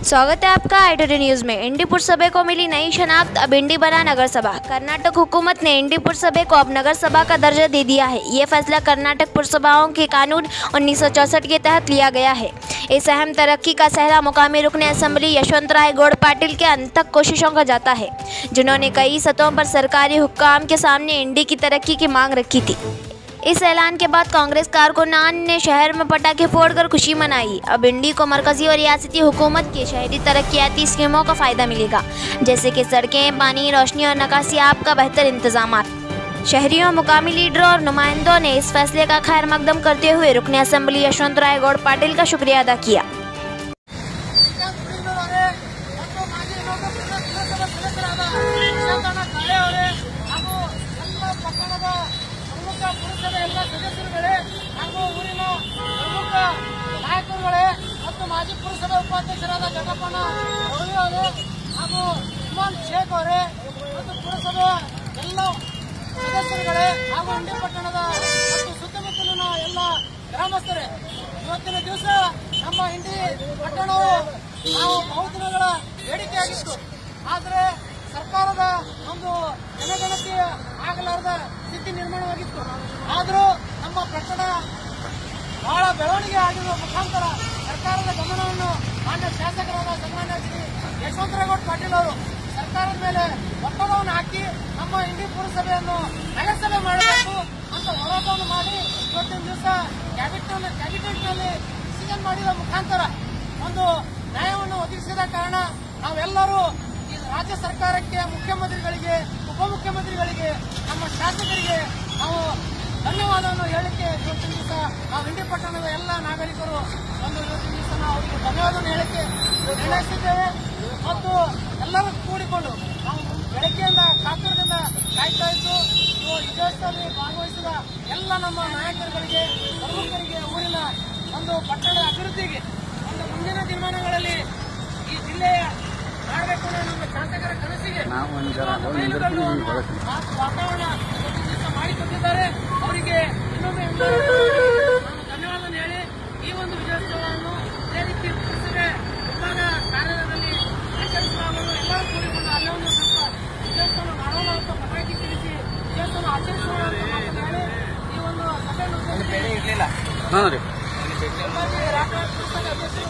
स्वागत है आपका आई न्यूज़ में। इंडी पुरसभा को मिली नई शनाख्त, अब इंडी बना नगर सभा। कर्नाटक हुकूमत ने इंडी पुरसभा को अब नगर सभा का दर्जा दे दिया है। ये फैसला कर्नाटक पुरसभाओं के कानून 1964 के तहत लिया गया है। इस अहम तरक्की का सहरा मुकामी रुकने असेंबली यशवंतराय गौड़ पाटिल के अनथक कोशिशों का जाता है, जिन्होंने कई सतहों पर सरकारी हुक्काम के सामने इंडी की तरक्की की मांग रखी थी। इस ऐलान के बाद कांग्रेस कारकुनान ने शहर में पटाखे फोड़कर खुशी मनाई। अब इंडी को मरकजी और रियासती हुकूमत की शहरी तरक्याती स्कीमों का फ़ायदा मिलेगा, जैसे कि सड़कें, पानी, रोशनी और निकासी आब का बेहतर इंतजाम। शहरियों, मुकामी लीडरों और नुमाइंदों ने इस फैसले का खैर मकदम करते हुए रुकने असेंबली यशवंतराय गौड़ पाटिल का शुक्रिया अदा किया। ಪುರಸಭೆ ಎಲ್ಲ ಸದಸ್ಯರುಗಳೇ ಹಾಗೂ ಊರಿನ ಪ್ರಮುಖ ನಾಯಕರುಗಳೇ ಮತ್ತು ಮಾಜಿ ಪುರಸಭೆ ಉಪಾಧ್ಯಕ್ಷರಾದ ಜಗಪ್ಪಣ್ಣ ರವಿ ಅವರೇ ಹಾಗೂ ಇಮಾನ್ ಶೇಖ್ ಅವರೇ ಮತ್ತು ಪುರಸಭೆಯ ಎಲ್ಲ ಸದಸ್ಯರುಗಳೇ ಹಾಗೂ ಇಂಡಿ ಪಟ್ಟಣದ ಮತ್ತು ಸುತ್ತಮುತ್ತಲಿನ ಎಲ್ಲ ಗ್ರಾಮಸ್ಥರೇ, ಇವತ್ತಿನ ದಿವಸ ನಮ್ಮ ಇಂಡಿ ಪಟ್ಟಣವು ನಾವು ಬಹುದಿನಗಳ ಬೇಡಿಕೆಯಾಗಿತ್ತು. ಆದರೆ ಸರ್ಕಾರದ ಒಂದು ಜನಗಣತಿ ಆಗಲಾರದ ಸ್ಥಿತಿ ನಿರ್ಮಾಣವಾಗಿತ್ತು. ಆದರೂ ನಮ್ಮ ಪಟ್ಟಣ ಬಹಳ ಬೆಳವಣಿಗೆ ಆಗಿರುವ ಮುಖಾಂತರ ಸರ್ಕಾರದ ಗಮನವನ್ನು ಮಾನ್ಯ ಶಾಸಕರಾದ ಸನ್ಮಾನ್ಯ ಶ್ರೀ ಯಶವಂತರಾಯಗೌಡ ಪಾಟೀಲ್ ಅವರು ಸರ್ಕಾರದ ಮೇಲೆ ಒತ್ತಡವನ್ನು ಹಾಕಿ ನಮ್ಮ ಇಂಡಿ ಪುರಸಭೆಯನ್ನು ನಗರಸಭೆ ಮಾಡಬೇಕು ಅಂತ ಹೋರಾಟವನ್ನು ಮಾಡಿ ಇವತ್ತಿನ ದಿವಸ ಕ್ಯಾಬಿನೆಟ್ನಲ್ಲಿ ಡಿಸಿಷನ್ ಮಾಡಿದ ಮುಖಾಂತರ ಒಂದು ನ್ಯಾಯವನ್ನು ಒದಗಿಸಿದ ಕಾರಣ ನಾವೆಲ್ಲರೂ ರಾಜ್ಯ ಸರ್ಕಾರಕ್ಕೆ, ಮುಖ್ಯಮಂತ್ರಿಗಳಿಗೆ, ಉಪಮುಖ್ಯಮಂತ್ರಿಗಳಿಗೆ, ನಮ್ಮ ಶಾಸಕರಿಗೆ ನಾವು ಧನ್ಯವಾದವನ್ನು ಹೇಳಲಿಕ್ಕೆ ಇವತ್ತಿನ ದಿವಸ ನಾವು ಇಂಡಿ ಪಟ್ಟಣದ ಎಲ್ಲ ನಾಗರಿಕರು ಒಂದು ಇವತ್ತಿನ ದಿವಸ ನಾವು ಅವರಿಗೆ ಧನ್ಯವಾದವನ್ನು ಹೇಳಲಿಕ್ಕೆ ನಿರ್ಣಯಿಸಿದ್ದೇವೆ. ಮತ್ತು ಎಲ್ಲರೂ ಕೂಡಿಕೊಂಡು ನಾವು ಬೆಳಗ್ಗೆಯಿಂದ ಕಾತುರದಿಂದ ಕಾಯ್ತಾ ಇದ್ದು ವಿಜಯೋತ್ಸವದಲ್ಲಿ ಭಾಗವಹಿಸಿದ ಎಲ್ಲ ನಮ್ಮ ನಾಯಕರುಗಳಿಗೆ, ಪ್ರಮುಖರಿಗೆ, ಊರಿನ ಒಂದು ಪಟ್ಟಣದ ಅಭಿವೃದ್ಧಿಗೆ ಒಂದು ಮುಂದಿನ ದಿನಮಾನಗಳಲ್ಲಿ ಈ ಜಿಲ್ಲೆಯ ಮಾಡಬೇಕು ಅನ್ನೋ ನಮ್ಮ ಶಾಸಕರ ಕನಸಿಗೆ ವಾತಾವರಣ ಮಾಡಿಕೊಟ್ಟಿದ್ದಾರೆ. ಅವರಿಗೆ ಇನ್ನೊಮ್ಮೆ ನಾನು ಧನ್ಯವಾದ ಹೇಳಿ ಈ ಒಂದು ವಿಜಯೋತ್ಸವವನ್ನು ಇದೇ ರೀತಿ ಪುರಸಭೆ ವಿಭಾಗ ಕಾರ್ಯಾಲಯದಲ್ಲಿ ಆಚರಿಸಲಾಗುವುದು. ಎಲ್ಲರೂ ಕೂಡಿಕೊಂಡು ಅಲ್ಲೇ ಒಂದು ಸ್ವಲ್ಪ ವಿಜಯೋತ್ಸವ ಮಾಡೋಣ ಅಂತ ಪಟಾಕಿ ತಿಳಿಸಿ ವಿಜಯೋತ್ಸವ ಆಚರಿಸೋಣ ಅಂತ ಮಾತನ್ನು ಹೇಳಿ ಈ ಒಂದು ಸಭೆಯನ್ನು ಇರಲಿಲ್ಲ. ರಾಷ್ಟ್ರ ಪುಸ್ತಕ ಅಧ್ಯಕ್ಷರು